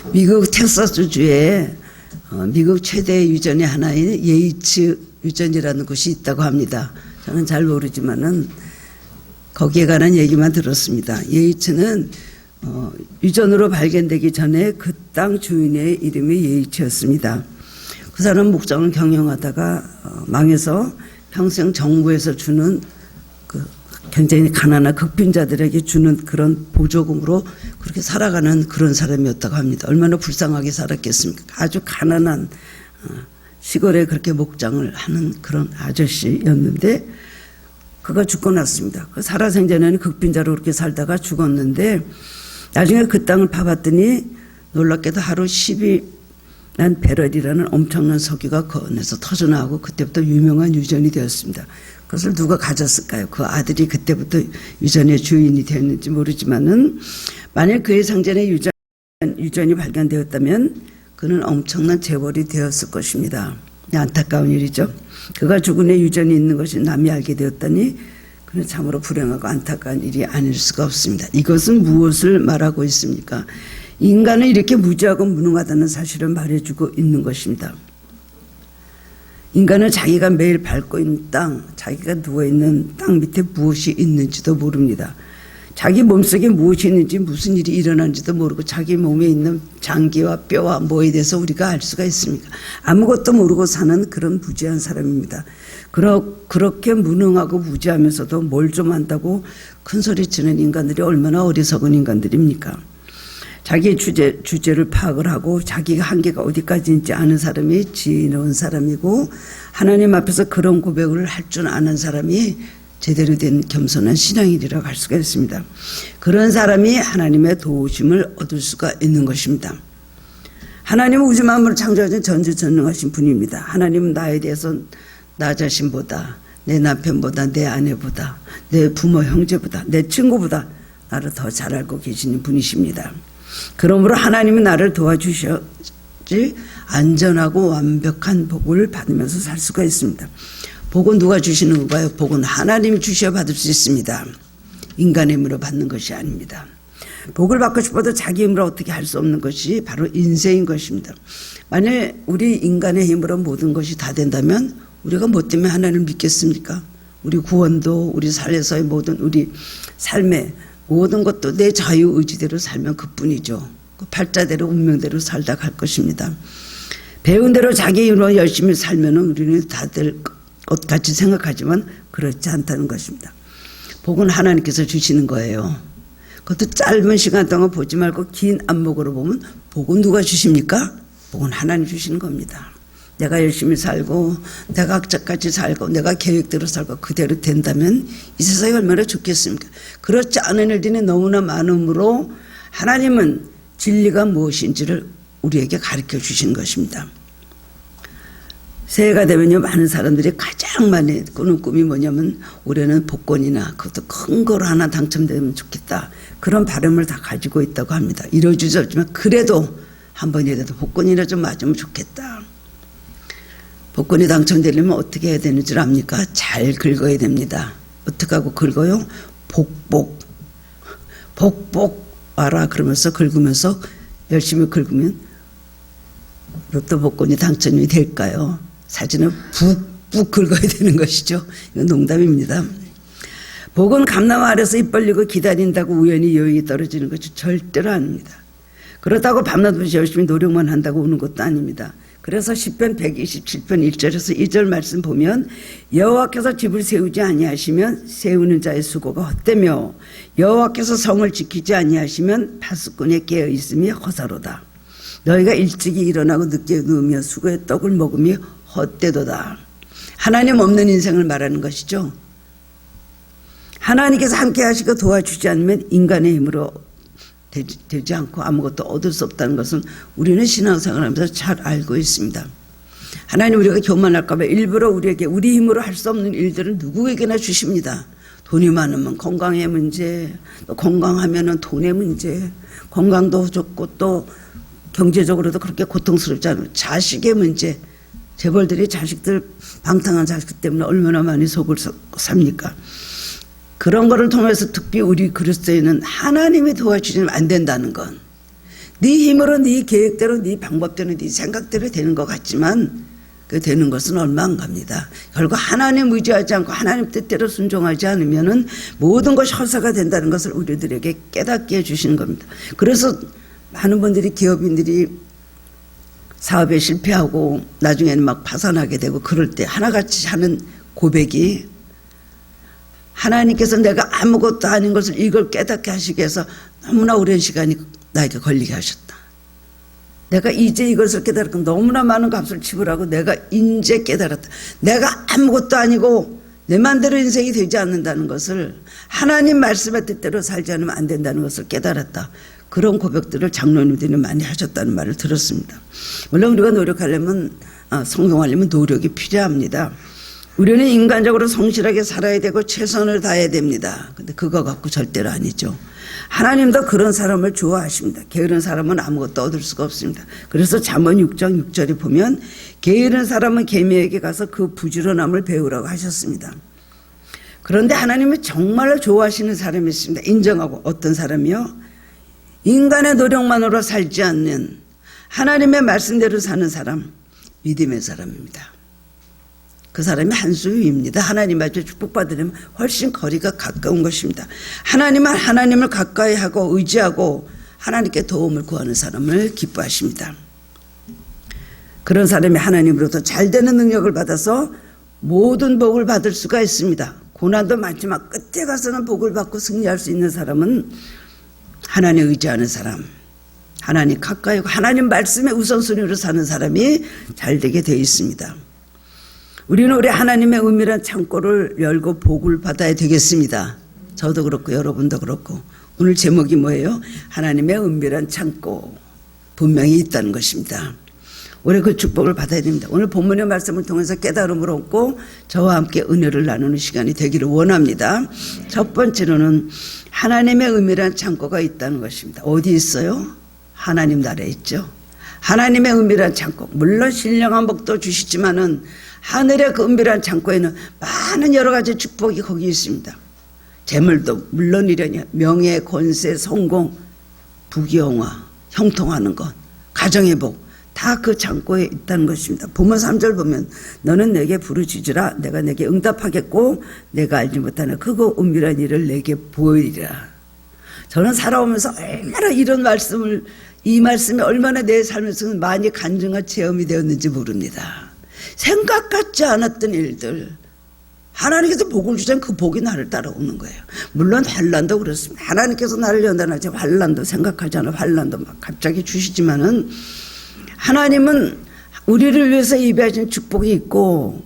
미국 텍사스주에 미국 최대 유전의 하나인 예이츠 유전이라는 곳이 있다고 합니다. 저는 잘 모르지만은 거기에 관한 얘기만 들었습니다. 예이츠는 유전으로 발견되기 전에 그 땅 주인의 이름이 예이츠였습니다. 그 사람 목장을 경영하다가 망해서 평생 정부에서 주는 그 굉장히 가난한 극빈자들에게 주는 그런 보조금으로 그렇게 살아가는 그런 사람이었다고 합니다. 얼마나 불쌍하게 살았겠습니까? 아주 가난한 시골에 그렇게 목장을 하는 그런 아저씨였는데 그가 죽고 났습니다. 그 살아생전에는 극빈자로 그렇게 살다가 죽었는데 나중에 그 땅을 파봤더니 놀랍게도 하루 12만 배럴이라는 엄청난 석유가 그 안에서 터져나오고 그때부터 유명한 유전이 되었습니다. 그것을 누가 가졌을까요? 그 아들이 그때부터 유전의 주인이 되었는지 모르지만은 만약 그의 상전에 유전이 발견되었다면 그는 엄청난 재벌이 되었을 것입니다. 안타까운 일이죠. 그가 죽은 후에 유전이 있는 것이 남이 알게 되었다니 그는 참으로 불행하고 안타까운 일이 아닐 수가 없습니다. 이것은 무엇을 말하고 있습니까? 인간은 이렇게 무지하고 무능하다는 사실을 말해주고 있는 것입니다. 인간은 자기가 매일 밟고 있는 땅, 자기가 누워있는 땅 밑에 무엇이 있는지도 모릅니다. 자기 몸속에 무엇이 있는지 무슨 일이 일어나는지도 모르고 자기 몸에 있는 장기와 뼈와 뭐에 대해서 우리가 알 수가 있습니까? 아무것도 모르고 사는 그런 무지한 사람입니다. 그렇게 무능하고 무지하면서도 뭘 좀 안다고 큰소리치는 인간들이 얼마나 어리석은 인간들입니까? 자기의 주제를 파악을 하고 자기가 한계가 어디까지인지 아는 사람이 지혜로운 사람이고 하나님 앞에서 그런 고백을 할 줄 아는 사람이 제대로 된 겸손한 신앙인이라고 할 수가 있습니다. 그런 사람이 하나님의 도우심을 얻을 수가 있는 것입니다. 하나님은 우주 만물을 창조하신 전지전능하신 분입니다. 하나님은 나에 대해서 나 자신보다 내 남편보다 내 아내보다 내 부모 형제보다 내 친구보다 나를 더 잘 알고 계시는 분이십니다. 그러므로 하나님은 나를 도와주셔야지 안전하고 완벽한 복을 받으면서 살 수가 있습니다. 복은 누가 주시는 건가요? 복은 하나님이 주셔야 받을 수 있습니다. 인간의 힘으로 받는 것이 아닙니다. 복을 받고 싶어도 자기 힘으로 어떻게 할 수 없는 것이 바로 인생인 것입니다. 만약 우리 인간의 힘으로 모든 것이 다 된다면 우리가 뭐 때문에 하나님을 믿겠습니까? 우리 구원도 우리 삶에서의 모든 우리 삶의 모든 것도 내 자유의지대로 살면 그뿐이죠. 그 팔자대로 운명대로 살다 갈 것입니다. 배운 대로 자기 힘으로 열심히 살면 우리는 다 될 것 같이 생각하지만 그렇지 않다는 것입니다. 복은 하나님께서 주시는 거예요. 그것도 짧은 시간 동안 보지 말고 긴 안목으로 보면 복은 누가 주십니까? 복은 하나님 주시는 겁니다. 내가 열심히 살고 내가 악착같이 살고 내가 계획대로 살고 그대로 된다면 이 세상이 얼마나 좋겠습니까? 그렇지 않은 일들이 너무나 많으므로 하나님은 진리가 무엇인지를 우리에게 가르쳐 주시는 것입니다. 새해가 되면요 많은 사람들이 가장 많이 꾸는 꿈이 뭐냐면 올해는 복권이나 그것도 큰 걸 하나 당첨되면 좋겠다. 그런 바람을 다 가지고 있다고 합니다. 이루어지지 않지만 그래도 한 번이라도 복권이나 좀 맞으면 좋겠다. 복권이 당첨되려면 어떻게 해야 되는 줄 압니까? 잘 긁어야 됩니다. 어떻게 하고 긁어요? 복복 와라 그러면서 긁으면서 열심히 긁으면 로또 복권이 당첨이 될까요? 사진은 푹푹 긁어야 되는 것이죠. 이건 농담입니다. 복은 감나무 아래서 입 벌리고 기다린다고 우연히 여행이 떨어지는 것이 절대로 아닙니다. 그렇다고 밤낮없이 열심히 노력만 한다고 오는 것도 아닙니다. 그래서 시편 127편 1절에서 2절 말씀 보면 여호와께서 집을 세우지 아니하시면 세우는 자의 수고가 헛되며 여호와께서 성을 지키지 아니하시면 파수꾼의 깨어 있음이 허사로다. 너희가 일찍이 일어나고 늦게 누우며 수고의 떡을 먹으며 헛되도다. 하나님 없는 인생을 말하는 것이죠. 하나님께서 함께 하시고 도와주지 않으면 인간의 힘으로 되지 않고 아무것도 얻을 수 없다는 것은 우리는 신앙생활을 하면서 잘 알고 있습니다. 하나님 우리가 교만할까 봐 일부러 우리에게 우리 힘으로 할 수 없는 일들을 누구에게나 주십니다. 돈이 많으면 건강의 문제, 또 건강하면 돈의 문제, 건강도 좋고 또 경제적으로도 그렇게 고통스럽지 않은 자식의 문제, 재벌들이 자식들 방탕한 자식 때문에 얼마나 많이 속을 삽니까? 그런 거를 통해서 특히 우리 그리스도인은 하나님이 도와주시면 안 된다는 건 네 힘으로 네 계획대로 네 방법대로 네 생각대로 되는 것 같지만 그 되는 것은 얼마 안 갑니다. 결국 하나님 의지하지 않고 하나님 뜻대로 순종하지 않으면은 모든 것이 허사가 된다는 것을 우리들에게 깨닫게 해주시는 겁니다. 그래서 많은 분들이 기업인들이 사업에 실패하고 나중에는 막 파산하게 되고 그럴 때 하나같이 하는 고백이 하나님께서 내가 아무것도 아닌 것을 이걸 깨닫게 하시기 위해서 너무나 오랜 시간이 나에게 걸리게 하셨다. 내가 이제 이것을 깨달았고 너무나 많은 값을 지불하고 내가 이제 깨달았다. 내가 아무것도 아니고 내 맘대로 인생이 되지 않는다는 것을 하나님 말씀의 뜻대로 살지 않으면 안 된다는 것을 깨달았다. 그런 고백들을 장로님들이 많이 하셨다는 말을 들었습니다. 물론 우리가 노력하려면 성공하려면 노력이 필요합니다. 우리는 인간적으로 성실하게 살아야 되고 최선을 다해야 됩니다. 근데 그거 갖고 절대로 아니죠. 하나님도 그런 사람을 좋아하십니다. 게으른 사람은 아무것도 얻을 수가 없습니다. 그래서 잠언 6장 6절에 보면 게으른 사람은 개미에게 가서 그 부지런함을 배우라고 하셨습니다. 그런데 하나님은 정말로 좋아하시는 사람이 있습니다. 인정하고 어떤 사람이요? 인간의 노력만으로 살지 않는 하나님의 말씀대로 사는 사람, 믿음의 사람입니다. 그 사람이 한수유입니다. 하나님 앞에 축복받으려면 훨씬 거리가 가까운 것입니다. 하나님을 가까이 하고 의지하고 하나님께 도움을 구하는 사람을 기뻐하십니다. 그런 사람이 하나님으로부터 잘 되는 능력을 받아서 모든 복을 받을 수가 있습니다. 고난도 많지만 끝에 가서는 복을 받고 승리할 수 있는 사람은 하나님 의지하는 사람, 하나님 가까이 하고 하나님 말씀에 우선순위로 사는 사람이 잘 되게 되어 있습니다. 우리는 우리 하나님의 은밀한 창고를 열고 복을 받아야 되겠습니다. 저도 그렇고 여러분도 그렇고. 오늘 제목이 뭐예요? 하나님의 은밀한 창고 분명히 있다는 것입니다. 우리 그 축복을 받아야 됩니다. 오늘 본문의 말씀을 통해서 깨달음을 얻고 저와 함께 은혜를 나누는 시간이 되기를 원합니다. 첫 번째로는 하나님의 은밀한 창고가 있다는 것입니다. 어디 있어요? 하나님 나라에 있죠. 하나님의 은밀한 창고. 물론 신령한 복도 주시지만은 하늘의 그 은밀한 창고에는 많은 여러 가지 축복이 거기 있습니다. 재물도 물론이려니 명예, 권세, 성공, 부귀영화, 형통하는 것, 가정의 복 다 그 창고에 있다는 것입니다. 본문 3절 보면 너는 내게 부르짖으라 내가 내게 응답하겠고 내가 알지 못하는 크고 은밀한 일을 내게 보이리라. 저는 살아오면서 얼마나 이런 말씀을 이 말씀이 얼마나 내 삶에서 많이 간증한 체험이 되었는지 모릅니다. 생각 같지 않았던 일들 하나님께서 복을 주자면 그 복이 나를 따라오는 거예요. 물론 환난도 그렇습니다. 하나님께서 나를 연단하지 환난도 생각하지 않아 환난도 막 갑자기 주시지만은 하나님은 우리를 위해서 예비하신 축복이 있고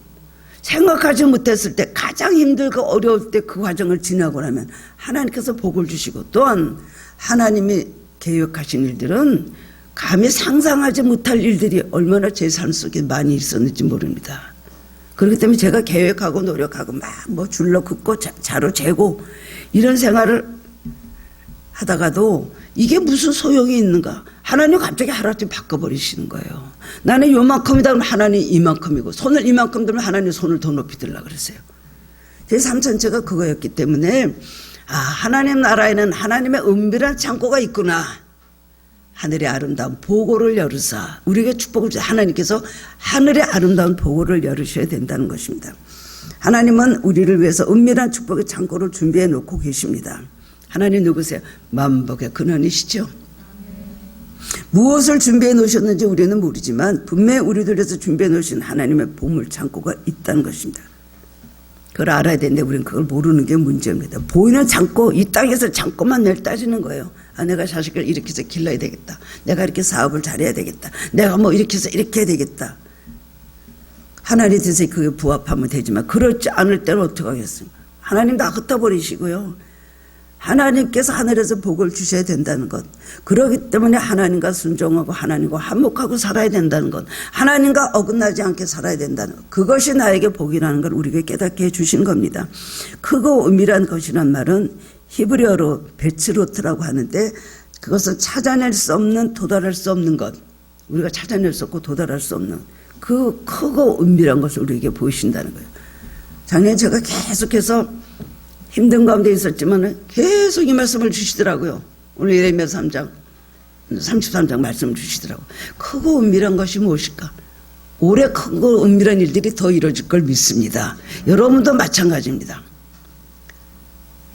생각하지 못했을 때 가장 힘들고 어려울 때 그 과정을 지나고 나면 하나님께서 복을 주시고 또한 하나님이 계획하신 일들은 감히 상상하지 못할 일들이 얼마나 제 삶 속에 많이 있었는지 모릅니다. 그렇기 때문에 제가 계획하고 노력하고 막 뭐 줄로 긋고 자로 재고 이런 생활을 하다가도 이게 무슨 소용이 있는가? 하나님 갑자기 하루아침에 바꿔버리시는 거예요. 나는 요만큼이다 그러면 하나님 이만큼이고 손을 이만큼 들면 하나님 손을 더 높이 들라 그랬어요. 제 삶 전체가 그거였기 때문에 하나님 나라에는 하나님의 은밀한 창고가 있구나. 하늘의 아름다운 보고를 열으사 우리에게 축복을 주사 하나님께서 하늘의 아름다운 보고를 열으셔야 된다는 것입니다. 하나님은 우리를 위해서 은밀한 축복의 창고를 준비해 놓고 계십니다. 하나님 누구세요? 만복의 근원이시죠. 무엇을 준비해 놓으셨는지 우리는 모르지만 분명히 우리들 위해서 준비해 놓으신 하나님의 보물 창고가 있다는 것입니다. 그걸 알아야 되는데 우리는 그걸 모르는 게 문제입니다. 보이는 창고, 이 땅에서 창고만 늘 따지는 거예요. 내가 자식을 이렇게 해서 길러야 되겠다. 내가 이렇게 사업을 잘해야 되겠다. 내가 뭐 이렇게 해서 이렇게 해야 되겠다. 하나님 뜻에 그게 부합하면 되지만 그렇지 않을 때는 어떻게 하겠습니까? 하나님 다 흩어버리시고요. 하나님께서 하늘에서 복을 주셔야 된다는 것. 그렇기 때문에 하나님과 순종하고 하나님과 한목하고 살아야 된다는 것. 하나님과 어긋나지 않게 살아야 된다는 것. 그것이 나에게 복이라는 걸 우리에게 깨닫게 해주신 겁니다. 크고 은밀한 것이란 말은 히브리어로 베츠로트라고 하는데 그것은 찾아낼 수 없는 도달할 수 없는 것. 우리가 찾아낼 수 없고 도달할 수 없는 그 크고 은밀한 것을 우리에게 보이신다는 거예요. 작년에 제가 계속해서 힘든 가운데 있었지만 계속 이 말씀을 주시더라고요. 오늘 예레미야 3장 33장 말씀을 주시더라고. 크고 은밀한 것이 무엇일까? 올해 크고 은밀한 일들이 더 이루어질 걸 믿습니다. 여러분도 마찬가지입니다.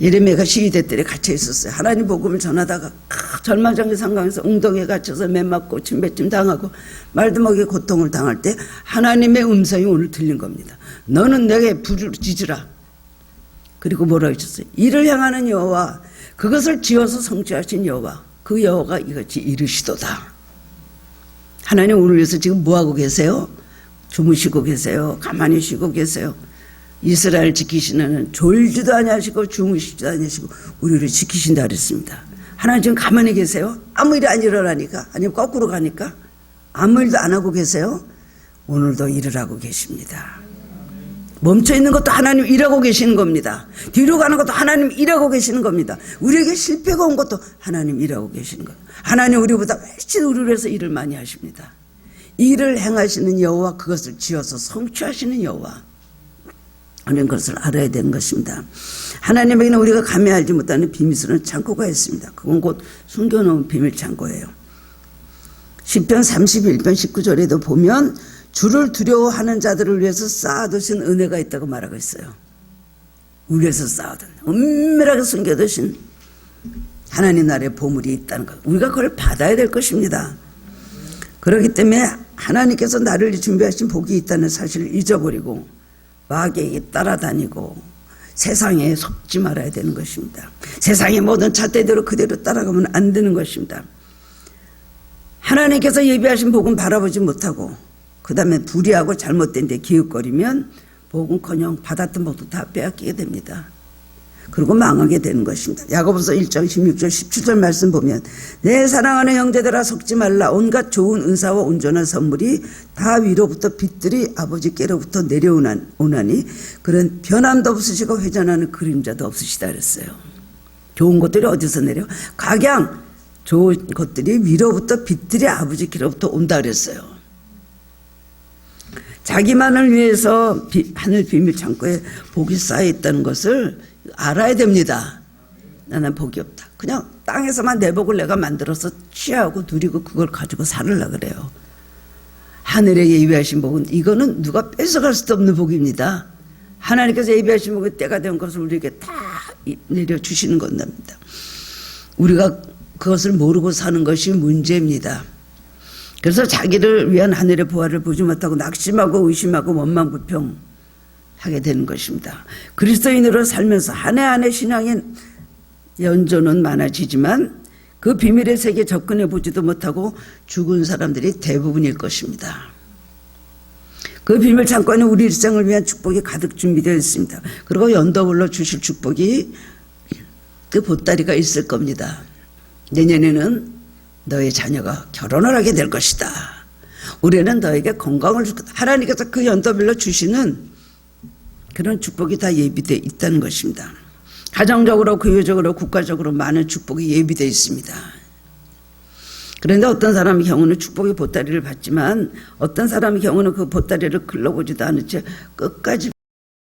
예레미야가 시위대 때 갇혀 있었어요. 하나님 복음을 전하다가 절망적인 상황에서 웅덩이에 갇혀서 매 맞고 침뱉짐 당하고 말도 먹이 고통을 당할 때 하나님의 음성이 오늘 들린 겁니다. 너는 내게 부르짖으라. 그리고 뭐라고 하셨어요? 이를 향하는 여호와, 그것을 지어서 성취하신 여호와, 그 여호와가 이같이 이르시도다. 하나님 오늘 위해서 지금 뭐하고 계세요? 주무시고 계세요? 가만히 쉬고 계세요? 이스라엘 지키시는 졸지도 아니하시고 주무시지도 아니하시고 우리를 지키신다 그랬습니다. 하나님 지금 가만히 계세요? 아무 일이 안 일어나니까? 아니면 거꾸로 가니까? 아무 일도 안 하고 계세요? 오늘도 일을 하고 계십니다. 멈춰있는 것도 하나님 일하고 계시는 겁니다. 뒤로 가는 것도 하나님 일하고 계시는 겁니다. 우리에게 실패가 온 것도 하나님 일하고 계시는 거예요. 하나님 우리보다 훨씬 우리를 위해서 일을 많이 하십니다. 일을 행하시는 여호와, 그것을 지어서 성취하시는 여호와, 하는 것을 알아야 되는 것입니다. 하나님에게는 우리가 감히 알지 못하는 비밀스러운 창고가 있습니다. 그건 곧 숨겨놓은 비밀 창고예요. 시편 31편 19절에도 보면 주를 두려워하는 자들을 위해서 쌓아두신 은혜가 있다고 말하고 있어요. 우리 위해서 쌓아둔 은밀하게 숨겨두신 하나님 나라의 보물이 있다는 것, 우리가 그걸 받아야 될 것입니다. 그렇기 때문에 하나님께서 나를 준비하신 복이 있다는 사실을 잊어버리고 마귀에게 따라다니고 세상에 속지 말아야 되는 것입니다. 세상의 모든 잣대대로 그대로 따라가면 안 되는 것입니다. 하나님께서 예비하신 복은 바라보지 못하고 그 다음에 불의하고 잘못된 데 기웃거리면 복은커녕 받았던 복도 다 빼앗기게 됩니다. 그리고 망하게 되는 것입니다. 야고보서 1장 16절 17절 말씀 보면 내 사랑하는 형제들아 속지 말라. 온갖 좋은 은사와 온전한 선물이 다 위로부터 빛들이 아버지께로부터 내려오나니 그런 변함도 없으시고 회전하는 그림자도 없으시다 그랬어요. 좋은 것들이 어디서 내려? 각양 좋은 것들이 위로부터 빛들이 아버지께로부터 온다 그랬어요. 자기만을 위해서 하늘 비밀 창고에 복이 쌓여 있다는 것을 알아야 됩니다. 나는 복이 없다. 그냥 땅에서만 내 복을 내가 만들어서 취하고 누리고 그걸 가지고 살으려고 그래요. 하늘에 예비하신 복은 이거는 누가 뺏어갈 수도 없는 복입니다. 하나님께서 예비하신 복의 때가 된 것을 우리에게 다 내려주시는 겁니다. 우리가 그것을 모르고 사는 것이 문제입니다. 그래서 자기를 위한 하늘의 보화를 보지 못하고 낙심하고 의심하고 원망불평하게 되는 것입니다. 그리스도인으로 살면서 한 해 한 해 신앙의 연조는 많아지지만 그 비밀의 세계에 접근해 보지도 못하고 죽은 사람들이 대부분일 것입니다. 그 비밀 창고에는 우리 일생을 위한 축복이 가득 준비되어 있습니다. 그리고 연도별로 주실 축복이 그 보따리가 있을 겁니다. 내년에는 너의 자녀가 결혼을 하게 될 것이다. 올해는 너에게 건강을 줄 거다. 하나님께서 그 연도별로 주시는 그런 축복이 다 예비되어 있다는 것입니다. 가정적으로, 교회적으로, 국가적으로 많은 축복이 예비되어 있습니다. 그런데 어떤 사람의 경우는 축복의 보따리를 받지만 어떤 사람의 경우는 그 보따리를 글러보지도 않은 채 끝까지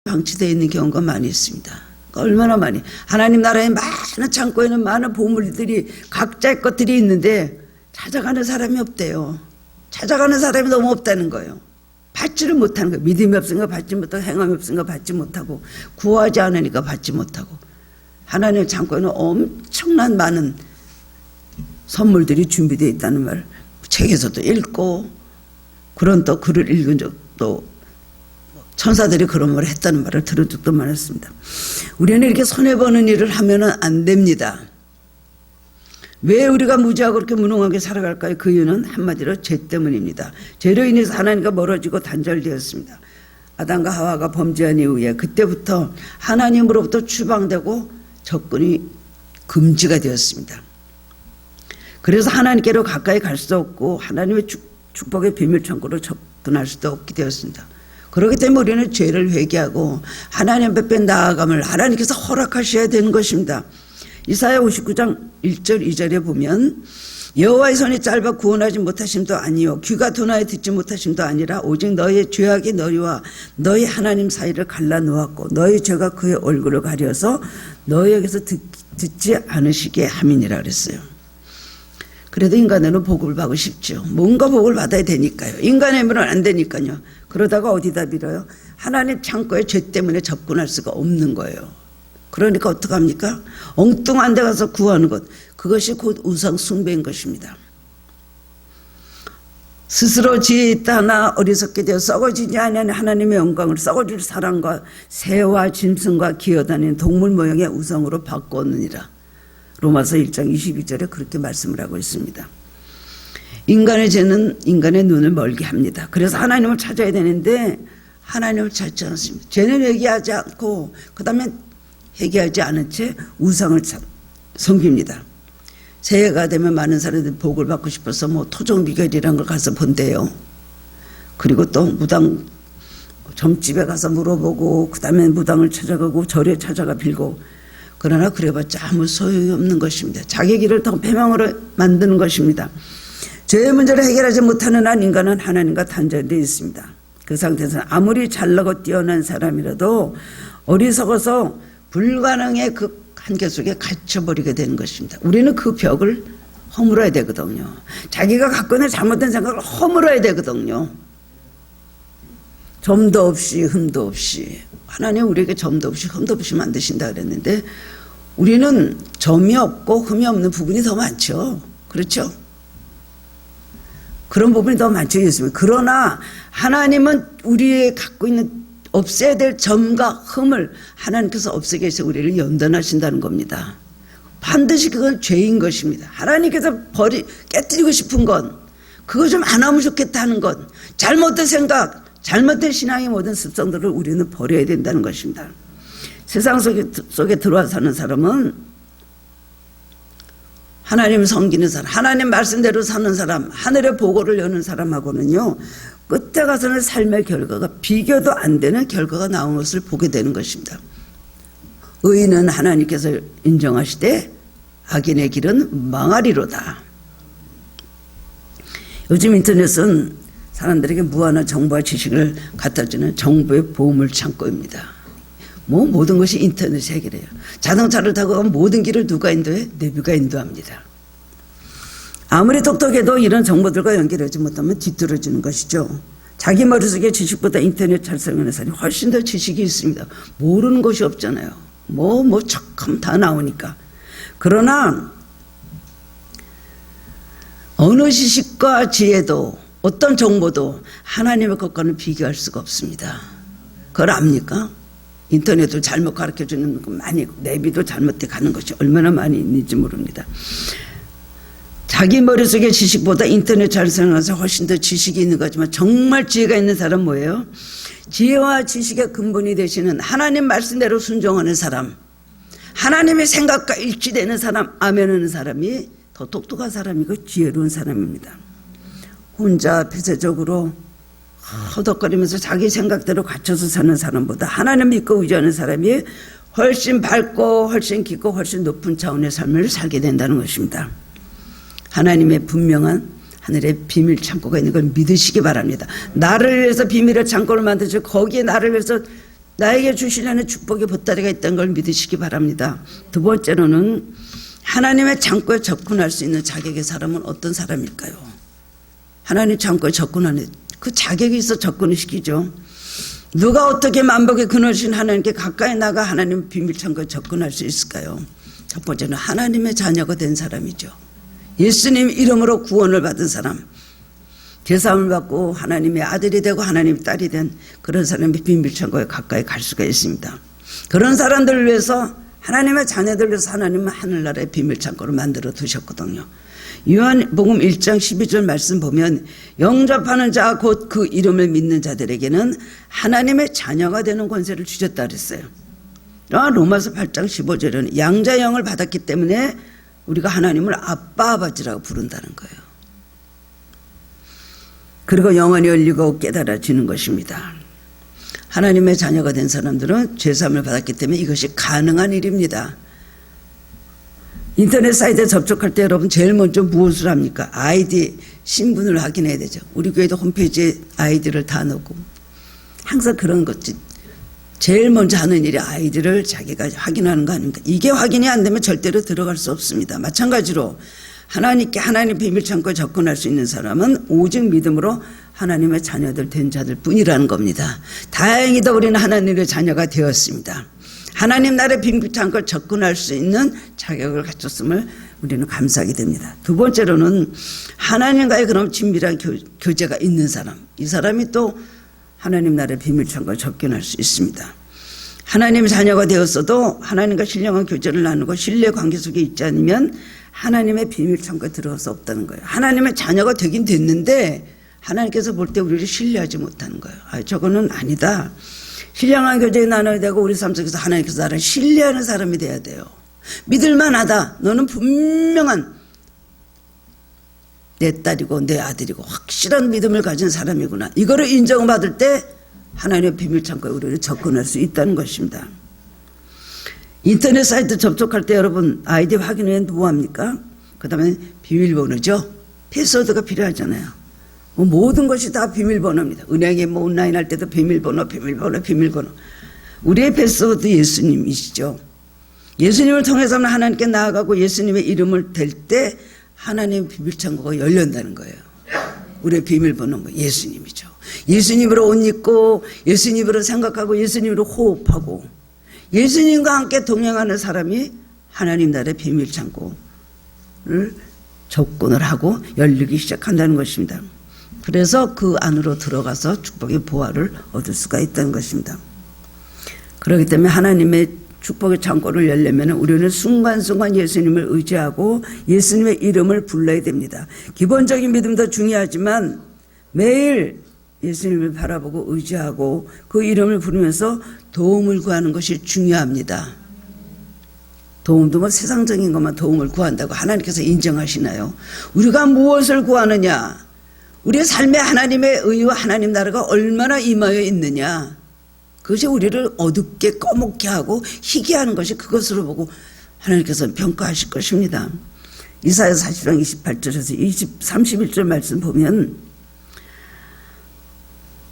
방치되어 있는 경우가 많이 있습니다. 얼마나 많이. 하나님 나라의 많은 창고에는 많은 보물들이 각자의 것들이 있는데 찾아가는 사람이 없대요. 찾아가는 사람이 너무 없다는 거예요. 받지를 못하는 거예요. 믿음이 없으니까 받지 못하고 행함이 없으니까 받지 못하고 구하지 않으니까 받지 못하고. 하나님의 창고에는 엄청난 많은 선물들이 준비되어 있다는 말 책에서도 읽고 그런 또 글을 읽은 적도 천사들이 그런 말을 했다는 말을 들은 적도 많았습니다. 우리는 이렇게 손해보는 일을 하면 안 됩니다. 왜 우리가 무지하고 그렇게 무능하게 살아갈까요? 그 이유는 한마디로 죄 때문입니다. 죄로 인해서 하나님과 멀어지고 단절되었습니다. 아담과 하와가 범죄한 이후에 그때부터 하나님으로부터 추방되고 접근이 금지가 되었습니다. 그래서 하나님께로 가까이 갈 수도 없고 하나님의 축복의 비밀 창고로 접근할 수도 없게 되었습니다. 그렇기 때문에 우리는 죄를 회개하고 하나님 앞에 나아감을 하나님께서 허락하셔야 되는 것입니다. 이사야 59장 1절 2절에 보면 여호와의 손이 짧아 구원하지 못하심도 아니요 귀가 둔하여 듣지 못하심도 아니라 오직 너의 죄악이 너희와 너희 하나님 사이를 갈라놓았고 너희 죄가 그의 얼굴을 가려서 너희에게서 듣지 않으시게 함이니라 그랬어요. 그래도 인간으로 복을 받고 싶죠. 뭔가 복을 받아야 되니까요. 인간의 힘으로는 안 되니까요. 그러다가 어디다 빌어요? 하나님 창고에 죄 때문에 접근할 수가 없는 거예요. 그러니까 어떡합니까? 엉뚱한 데 가서 구하는 것, 그것이 곧 우상 숭배인 것입니다. 스스로 지혜 있다 하나 어리석게 되어 썩어지지 아니하는 하나님의 영광을 썩어질 사람과 새와 짐승과 기어다니는 동물 모양의 우상으로 바꾸었느니라. 로마서 1장 22절에 그렇게 말씀을 하고 있습니다. 인간의 죄는 인간의 눈을 멀게 합니다. 그래서 하나님을 찾아야 되는데 하나님을 찾지 않습니다. 죄는 회개하지 않고 그 다음에 회개하지 않은 채 우상을 섬깁니다. 새해가 되면 많은 사람들이 복을 받고 싶어서 뭐 토종비결이라는 걸 가서 본대요. 그리고 또 무당 점집에 가서 물어보고 그 다음에 무당을 찾아가고 절에 찾아가 빌고, 그러나 그래봤자 아무 소용이 없는 것입니다. 자기 길을 더 배명으로 만드는 것입니다. 죄의 문제를 해결하지 못하는 한 인간은 하나님과 단절되어 있습니다. 그 상태에서는 아무리 잘나고 뛰어난 사람이라도 어리석어서 불가능의 그 한계 속에 갇혀버리게 되는 것입니다. 우리는 그 벽을 허물어야 되거든요. 자기가 갖고 있는 잘못된 생각을 허물어야 되거든요. 점도 없이 흠도 없이. 하나님 우리에게 점도 없이 흠도 없이 만드신다 그랬는데 우리는 점이 없고 흠이 없는 부분이 더 많죠. 그렇죠? 그런 부분이 더 많죠. 예수님. 그러나 하나님은 우리의 갖고 있는 없애야 될 점과 흠을 하나님께서 없애기 위해서 우리를 연단하신다는 겁니다. 반드시 그건 죄인 것입니다. 하나님께서 깨뜨리고 싶은 건 그거 좀 안 하면 좋겠다 하는 것, 잘못된 생각, 잘못된 신앙의 모든 습성들을 우리는 버려야 된다는 것입니다. 세상 속에 들어와 사는 사람은 하나님 섬기는 사람, 하나님 말씀대로 사는 사람, 하늘의 보고를 여는 사람하고는요, 끝에 가서는 삶의 결과가 비교도 안 되는 결과가 나온 것을 보게 되는 것입니다. 의인은 하나님께서 인정하시되 악인의 길은 망하리로다. 요즘 인터넷은 사람들에게 무한한 정보와 지식을 갖다주는 정보의 보물 창고입니다. 모든 것이 인터넷이 해결해요. 자동차를 타고 가면 모든 길을 누가 인도해? 내비가 인도합니다. 아무리 똑똑해도 이런 정보들과 연결하지 못하면 뒤떨어지는 것이죠. 자기 머릿속에 지식보다 인터넷 잘 사용하는 사람이 훨씬 더 지식이 있습니다. 모르는 것이 없잖아요. 척하면 다 나오니까. 그러나 어느 지식과 지혜도 어떤 정보도 하나님의 것과는 비교할 수가 없습니다. 그걸 압니까? 인터넷도 잘못 가르쳐주는 거 많이 있고 내비도 잘못돼 가는 것이 얼마나 많이 있는지 모릅니다. 자기 머릿속에 지식보다 인터넷 잘 사용해서 훨씬 더 지식이 있는 거지만 정말 지혜가 있는 사람 뭐예요? 지혜와 지식의 근본이 되시는 하나님 말씀대로 순종하는 사람, 하나님의 생각과 일치되는 사람, 아멘하는 사람이 더 똑똑한 사람이고 지혜로운 사람입니다. 혼자 폐쇄적으로 허덕거리면서 자기 생각대로 갇혀서 사는 사람보다 하나님 믿고 의지하는 사람이 훨씬 밝고 훨씬 깊고 훨씬 높은 차원의 삶을 살게 된다는 것입니다. 하나님의 분명한 하늘의 비밀 창고가 있는 걸 믿으시기 바랍니다. 나를 위해서 비밀의 창고를 만드시고 거기에 나를 위해서 나에게 주시려는 축복의 보따리가 있다는 걸 믿으시기 바랍니다. 두 번째로는 하나님의 창고에 접근할 수 있는 자격의 사람은 어떤 사람일까요? 하나님 창고에 접근하는 그 자격이 있어 접근을 시키죠. 누가 어떻게 만복의 근원이신 하나님께 가까이 나가 하나님 비밀 창고에 접근할 수 있을까요? 첫 번째는 하나님의 자녀가 된 사람이죠. 예수님 이름으로 구원을 받은 사람, 제사함을 받고 하나님의 아들이 되고 하나님의 딸이 된 그런 사람이 비밀 창고에 가까이 갈 수가 있습니다. 그런 사람들을 위해서 하나님의 자녀들을 위해서 하나님은 하늘나라의 비밀 창고를 만들어 두셨거든요. 요한복음 1장 12절 말씀 보면 영접하는 자 곧 그 이름을 믿는 자들에게는 하나님의 자녀가 되는 권세를 주셨다 그랬어요. 로마서 8장 15절에는 양자의 영을 받았기 때문에 우리가 하나님을 아빠 아버지라고 부른다는 거예요. 그리고 영혼이 열리고 깨달아지는 것입니다. 하나님의 자녀가 된 사람들은 죄사함을 받았기 때문에 이것이 가능한 일입니다. 인터넷 사이트에 접촉할 때 여러분 제일 먼저 무엇을 합니까? 아이디 신분을 확인해야 되죠. 우리 교회도 홈페이지에 아이디를 다 넣고 항상 그런 것지. 제일 먼저 하는 일이 아이디를 자기가 확인하는 거 아닙니까? 이게 확인이 안 되면 절대로 들어갈 수 없습니다. 마찬가지로 하나님께 하나님 비밀 창고에 접근할 수 있는 사람은 오직 믿음으로 하나님의 자녀들 된 자들 뿐이라는 겁니다. 다행히도 우리는 하나님의 자녀가 되었습니다. 하나님 나라의 비밀 창고에 접근할 수 있는 자격을 갖췄음을 우리는 감사하게 됩니다. 두 번째로는 하나님과의 그런 친밀한 교제가 있는 사람, 이 사람이 또 하나님 나라의 비밀 창고에 접근할 수 있습니다. 하나님의 자녀가 되었어도 하나님과 신령한 교제를 나누고 신뢰 관계 속에 있지 않으면 하나님의 비밀 창고에 들어갈 수 없다는 거예요. 하나님의 자녀가 되긴 됐는데 하나님께서 볼 때 우리를 신뢰하지 못하는 거예요. 저거는 아니다. 신령한 교제에 나눠야 되고 우리 삶 속에서 하나님께서 나를 신뢰하는 사람이 돼야 돼요. 믿을만하다. 너는 분명한 내 딸이고 내 아들이고 확실한 믿음을 가진 사람이구나. 이거를 인정받을 때 하나님의 비밀 창고에 우리를 접근할 수 있다는 것입니다. 인터넷 사이트 접속할 때 여러분 아이디 확인 후에 뭐합니까? 그 다음에 비밀번호죠. 패스워드가 필요하잖아요. 모든 것이 다 비밀번호입니다. 은행에 온라인 할 때도 비밀번호. 우리의 패스워드 예수님이시죠. 예수님을 통해서는 하나님께 나아가고 예수님의 이름을 댈 때 하나님의 비밀 창고가 열린다는 거예요. 우리의 비밀번호는 예수님이죠. 예수님으로 옷 입고 예수님으로 생각하고 예수님으로 호흡하고 예수님과 함께 동행하는 사람이 하나님 나라의 비밀 창고를 접근을 하고 열리기 시작한다는 것입니다. 그래서 그 안으로 들어가서 축복의 보화를 얻을 수가 있다는 것입니다. 그렇기 때문에 하나님의 축복의 창고를 열려면 우리는 순간순간 예수님을 의지하고 예수님의 이름을 불러야 됩니다. 기본적인 믿음도 중요하지만 매일 예수님을 바라보고 의지하고 그 이름을 부르면서 도움을 구하는 것이 중요합니다. 도움도 뭐 세상적인 것만 도움을 구한다고 하나님께서 인정하시나요? 우리가 무엇을 구하느냐? 우리의 삶에 하나님의 의와 하나님 나라가 얼마나 임하여 있느냐? 그것이 우리를 어둡게 꺼먹게 하고 희게 하는 것이 그것으로 보고 하나님께서 평가하실 것입니다. 이사야 40장 28절에서 31절 말씀 보면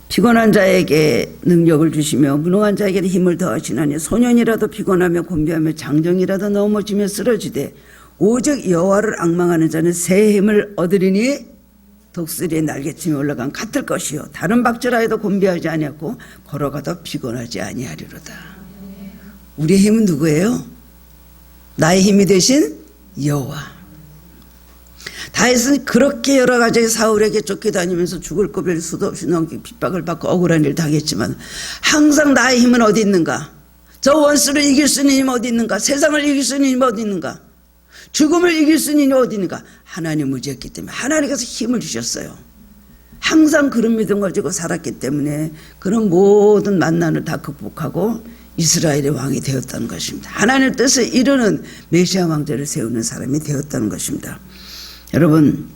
피곤한 자에게 능력을 주시며 무능한 자에게 힘을 더하시나니 소년이라도 피곤하며 곤비하며 장정이라도 넘어지며 쓰러지되 오직 여호와를 앙망하는 자는 새 힘을 얻으리니 독수리의 날개침에 올라간 같을 것이요 다른 박질하여도 곤비하지 아니하고 걸어가도 피곤하지 아니하리로다. 우리의 힘은 누구예요? 나의 힘이 되신 여호와. 다윗은 그렇게 여러 가지 사울에게 쫓겨다니면서 죽을 고비를 수도 없이 넘기고 핍박을 받고 억울한 일을 당했지만 항상 나의 힘은 어디 있는가? 저 원수를 이길 수 있는 힘 어디 있는가? 세상을 이길 수 있는 힘 어디 있는가? 죽음을 이길 수 있는 힘이 어디 있는가? 하나님 의지했기 때문에 하나님께서 힘을 주셨어요. 항상 그런 믿음 가지고 살았기 때문에 그런 모든 만난을 다 극복하고 이스라엘의 왕이 되었다는 것입니다. 하나님의 뜻을 이루는 메시아 왕자를 세우는 사람이 되었다는 것입니다. 여러분,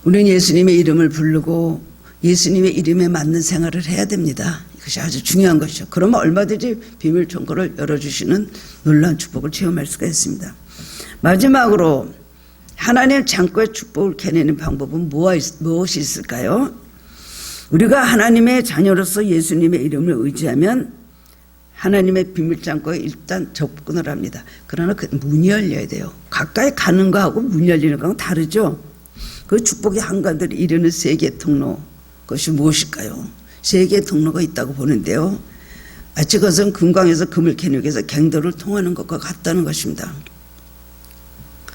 우리는 예수님의 이름을 부르고 예수님의 이름에 맞는 생활을 해야 됩니다. 이것이 아주 중요한 것이죠. 그러면 얼마든지 비밀 창고를 열어주시는 놀라운 축복을 체험할 수가 있습니다. 마지막으로 하나님의 창고의 축복을 캐내는 방법은 무엇이 있을까요? 우리가 하나님의 자녀로서 예수님의 이름을 의지하면 하나님의 비밀 창고에 일단 접근을 합니다. 그러나 그 문이 열려야 돼요. 가까이 가는 거하고 문 열리는 거하고 다르죠. 그 축복의 한가운데를 이루는 세 개의 통로, 그것이 무엇일까요? 세 개의 통로가 있다고 보는데요. 그것은 금광에서 금을 캐내기 위해서 갱도를 통하는 것과 같다는 것입니다.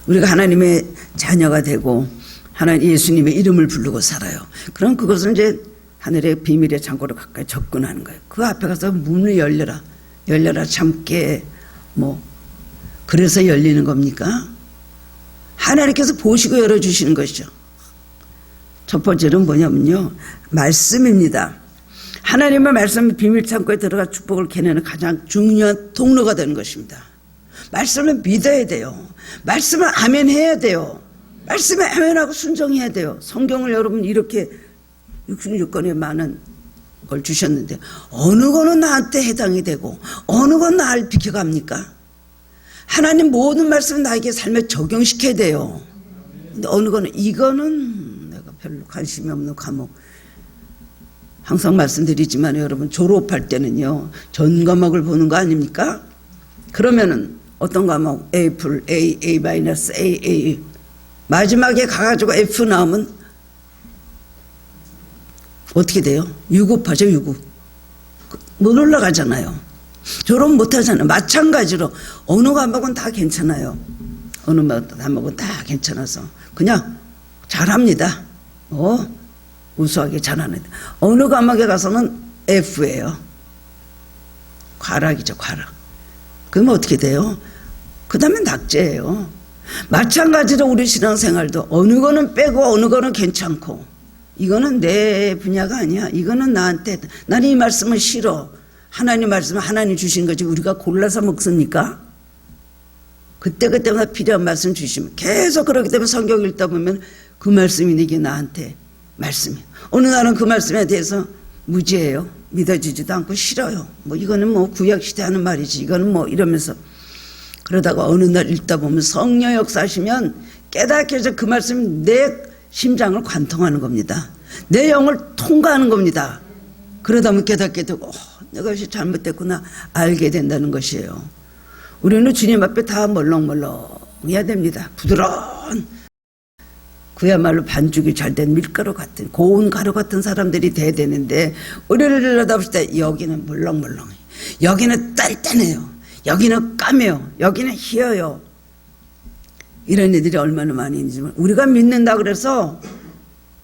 우리가 하나님의 자녀가 되고 하나님 예수님의 이름을 부르고 살아요. 그럼 그것은 이제 하늘의 비밀의 창고로 가까이 접근하는 거예요. 그 앞에 가서 문을 열려라. 열려라 참깨 그래서 열리는 겁니까? 하나님께서 보시고 열어주시는 것이죠. 첫 번째는 뭐냐면요, 말씀입니다. 하나님의 말씀이 비밀 창고에 들어가 축복을 캐내는 가장 중요한 통로가 되는 것입니다. 말씀을 믿어야 돼요. 말씀을 아멘해야 돼요. 말씀에 아멘하고 순종해야 돼요. 성경을 여러분 이렇게 66권의 많은 걸 주셨는데 어느 거는 나한테 해당이 되고 어느 건 나를 비켜갑니까? 하나님 모든 말씀을 나에게 삶에 적용시켜야 돼요. 근데 어느 거는 이거는 내가 별로 관심이 없는 과목. 항상 말씀드리지만 여러분 졸업할 때는요 전 과목을 보는 거 아닙니까? 그러면은 어떤 과목 A+, A, A-, AA 마지막에 가가지고 F 나오면 어떻게 돼요? 유급하죠, 유급. 못 올라가잖아요. 졸업 못하잖아요. 마찬가지로 어느 과목은 다 괜찮아요. 어느 과목은 다 괜찮아서 그냥 잘합니다. 우수하게 잘하는데 어느 과목에 가서는 F예요. 과락이죠, 과락. 그럼 어떻게 돼요? 그 다음에 낙제예요. 마찬가지로 우리 신앙생활도 어느 거는 빼고 어느 거는 괜찮고, 이거는 내 분야가 아니야. 이거는 나한테, 나는 이 말씀은 싫어. 하나님 말씀은 하나님 주신 거지 우리가 골라서 먹습니까? 그때마다 필요한 말씀 주시면 계속 그렇기 때문에 성경 읽다 보면 그 말씀이 이게 나한테 말씀이에요. 어느 날은 그 말씀에 대해서 무지해요. 믿어지지도 않고 싫어요. 뭐 이거는 뭐 구약시대 하는 말이지, 이거는 뭐 이러면서 그러다가 어느 날 읽다 보면 성령 역사하시면 깨닫게 해서 그 말씀이 내 심장을 관통하는 겁니다. 내 영을 통과하는 겁니다. 그러다 보면 깨닫게 되고 내가 이것이 잘못됐구나 알게 된다는 것이에요. 우리는 주님 앞에 다 멀렁멀렁해야 됩니다. 부드러운, 그야말로 반죽이 잘 된 밀가루 같은, 고운 가루 같은 사람들이 돼야 되는데 우리를 들여다볼 때 여기는 물렁물렁해, 여기는 단단해요, 여기는 까매요, 여기는 희어요. 이런 애들이 얼마나 많이 있는지. 우리가 믿는다 그래서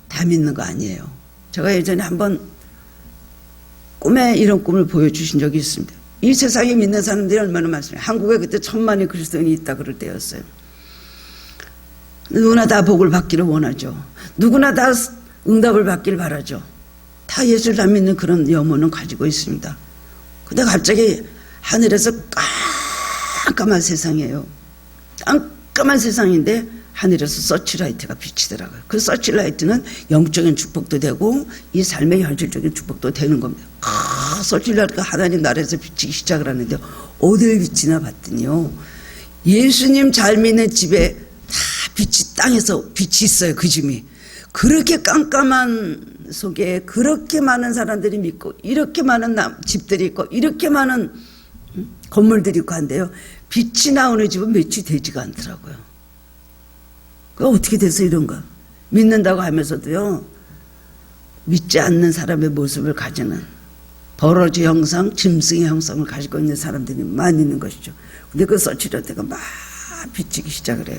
다 믿는 거 아니에요. 제가 예전에 한번 꿈에 이런 꿈을 보여주신 적이 있습니다. 이 세상에 믿는 사람들이 얼마나 많습니까? 한국에 그때 1000만의 그리스도인이 있다 그럴 때였어요. 누구나 다 복을 받기를 원하죠. 누구나 다 응답을 받기를 바라죠. 다 예수를 다 믿는 그런 염원은 가지고 있습니다. 근데 갑자기 하늘에서 깜깜한 세상이에요. 깜깜한 세상인데 하늘에서 서치라이트가 비치더라고요. 그 서치라이트는 영적인 축복도 되고 이 삶의 현실적인 축복도 되는 겁니다. 서치라이트가 하나님 나라에서 비치기 시작을 하는데 어딜 비치나 봤더니요, 예수님 잘 믿는 집에 다 빛이, 땅에서 빛이 있어요. 그 집이 그렇게 깜깜한 속에 그렇게 많은 사람들이 믿고 이렇게 많은 집들이 있고 이렇게 많은 건물들이 있고 한데요, 빛이 나오는 집은 며칠 되지가 않더라고요. 그 어떻게 돼서 이런가? 믿는다고 하면서도요, 믿지 않는 사람의 모습을 가지는 버러지 형상, 짐승의 형상을 가지고 있는 사람들이 많이 있는 것이죠. 근데 그 서치라이트가 막 비치기 시작을 해요.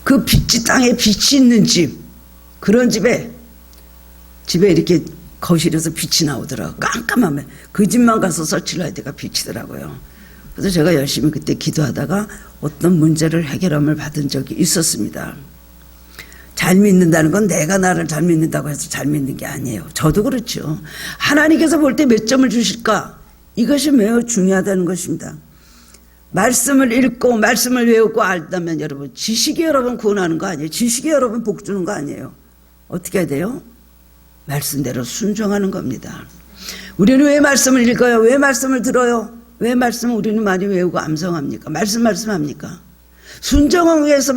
그 빛이, 땅에 빛이 있는 집, 그런 집에 이렇게 거실에서 빛이 나오더라고요. 깜깜하면 그 집만 가서 서치라이트가 비치더라고요. 그래서 제가 열심히 그때 기도하다가 어떤 문제를 해결함을 받은 적이 있었습니다. 잘 믿는다는 건 내가 나를 잘 믿는다고 해서 잘 믿는 게 아니에요. 저도 그렇죠. 하나님께서 볼 때 몇 점을 주실까? 이것이 매우 중요하다는 것입니다. 말씀을 읽고 말씀을 외우고 알다면 여러분, 지식이 여러분 구원하는 거 아니에요. 지식이 여러분 복 주는 거 아니에요. 어떻게 해야 돼요? 말씀대로 순종하는 겁니다. 우리는 왜 말씀을 읽어요? 왜 말씀을 들어요? 왜 말씀을 우리는 많이 외우고 암송합니까? 말씀합니까? 순종을 위해서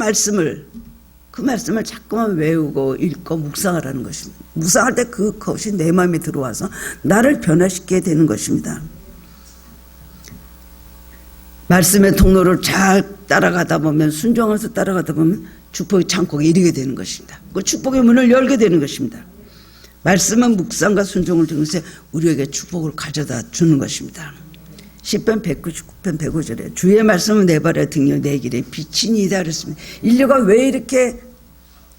그 말씀을 자꾸만 외우고 읽고 묵상하라는 것입니다. 묵상할 때 그것이 내 마음에 들어와서 나를 변화시키게 되는 것입니다. 말씀의 통로를 잘 따라가다 보면, 순종해서 따라가다 보면 축복의 창고에 이르게 되는 것입니다. 그 축복의 문을 열게 되는 것입니다. 말씀은 묵상과 순종을 통해서 우리에게 축복을 가져다 주는 것입니다. 시편 199편 105절에 주의 말씀은 내 발의 등이요 내 길에 빛이니이다 그랬습니다. 인류가 왜 이렇게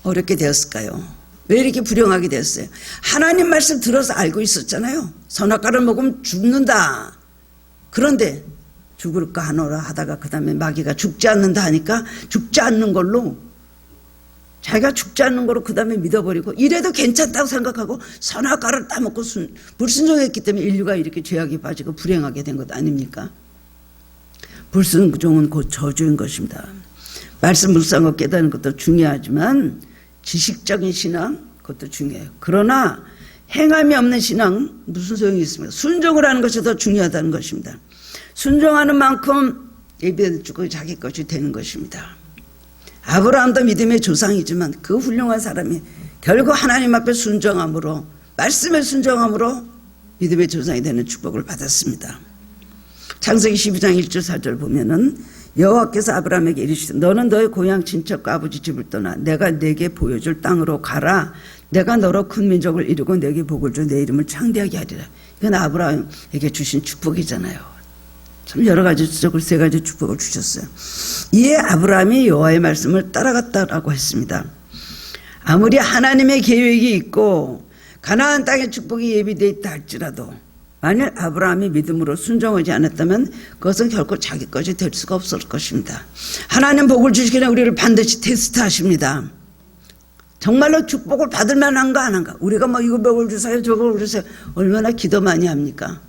어렵게 되었을까요? 왜 이렇게 불행하게 되었어요? 하나님 말씀 들어서 알고 있었잖아요. 선악과를 먹으면 죽는다. 그런데 죽을까 하노라 하다가 그 다음에 마귀가 죽지 않는다 하니까 죽지 않는 걸로, 자기가 죽지 않는 거로 그 다음에 믿어버리고 이래도 괜찮다고 생각하고 선악과를 따먹고 불순종했기 때문에 인류가 이렇게 죄악에 빠지고 불행하게 된 것 아닙니까? 불순종은 곧 저주인 것입니다. 말씀 묵상하고 깨닫는 것도 중요하지만 지식적인 신앙, 그것도 중요해요. 그러나 행함이 없는 신앙 무슨 소용이 있습니까? 순종을 하는 것이 더 중요하다는 것입니다. 순종하는 만큼 예배를 주고 자기 것이 되는 것입니다. 아브라함도 믿음의 조상이지만 그 훌륭한 사람이 결국 하나님 앞에 순종함으로, 말씀에 순종함으로 믿음의 조상이 되는 축복을 받았습니다. 창세기 12장 1절 4절 보면은 여호와께서 아브라함에게 이르시되 너는 너의 고향 친척과 아버지 집을 떠나 내가 내게 보여줄 땅으로 가라. 내가 너로 큰 민족을 이루고 내게 복을 줘 내 이름을 창대하게 하리라. 이건 아브라함에게 주신 축복이잖아요. 참 여러 가지 축복을, 세 가지 축복을 주셨어요. 이에 아브라함이 여호와의 말씀을 따라갔다라고 했습니다. 아무리 하나님의 계획이 있고 가나안 땅의 축복이 예비되어 있다 할지라도 만일 아브라함이 믿음으로 순종하지 않았다면 그것은 결코 자기 것이 될 수가 없을 것입니다. 하나님 복을 주시기 전에 우리를 반드시 테스트하십니다. 정말로 축복을 받을 만한가 안 한가. 우리가 뭐 이거 복을 주세요 저걸 주세요 얼마나 기도 많이 합니까?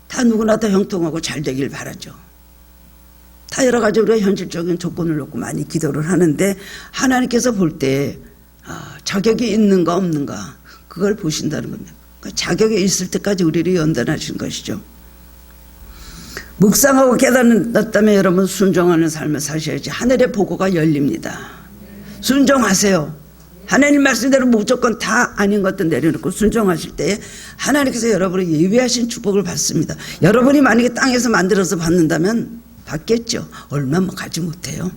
다 누구나 다 형통하고 잘 되길 바라죠. 다 여러 가지 우리가 현실적인 조건을 놓고 많이 기도를 하는데 하나님께서 볼 때 자격이 있는가 없는가 그걸 보신다는 겁니다. 그러니까 자격이 있을 때까지 우리를 연단하신 것이죠. 묵상하고 깨닫다면 여러분 순종하는 삶을 사셔야지 하늘의 보고가 열립니다. 순종하세요. 하나님 말씀대로 무조건 다 아닌 것도 내려놓고 순종하실 때에 하나님께서 여러분을 예비하신 축복을 받습니다. 여러분이 만약에 땅에서 만들어서 받는다면 받겠죠. 얼마 가지 못해요.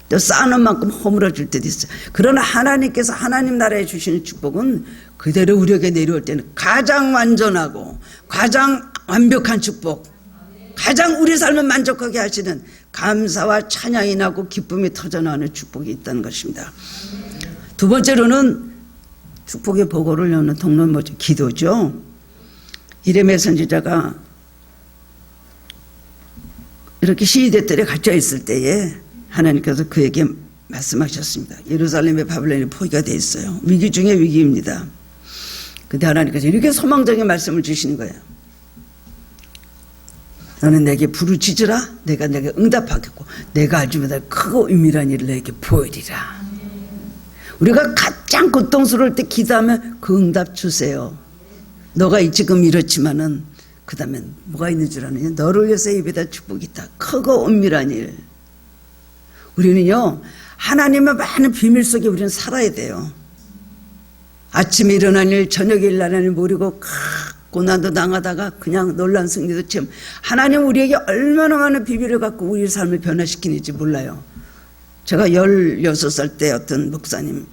또 쌓아놓은 만큼 허물어질 때도 있어요. 그러나 하나님께서 하나님 나라에 주시는 축복은 그대로 우리에게 내려올 때는 가장 완전하고 가장 완벽한 축복, 가장 우리 삶을 만족하게 하시는 감사와 찬양이 나고 기쁨이 터져나오는 축복이 있다는 것입니다. 두 번째로는 축복의 보고를 여는 통로는 뭐죠? 기도죠. 이레미야 선지자가 이렇게 시위대들에 갇혀 있을 때에 하나님께서 그에게 말씀하셨습니다. 예루살렘의 바벨론이 포위가 돼 있어요. 위기 중에 위기입니다. 그때 하나님께서 이렇게 소망적인 말씀을 주시는 거예요. 너는 내게 부르짖으라. 내가 내게 응답하겠고 내가 알지못할 크고 은밀한 일을 내게 보이리라. 우리가 가장 고통스러울 때 기도하면 그 응답 주세요. 너가 지금 이렇지만은 그 다음엔 뭐가 있는 줄 아느냐. 너를 위해서 예배다 축복이 있다. 크고 은밀한 일. 우리는요 하나님의 많은 비밀 속에 우리는 살아야 돼요. 아침에 일어난 일 저녁에 일어난 일 모르고 고난도 당하다가 그냥 놀란 승리도 체험. 하나님 우리에게 얼마나 많은 비밀을 갖고 우리 삶을 변화시키는지 몰라요. 제가 16살 때 어떤 목사님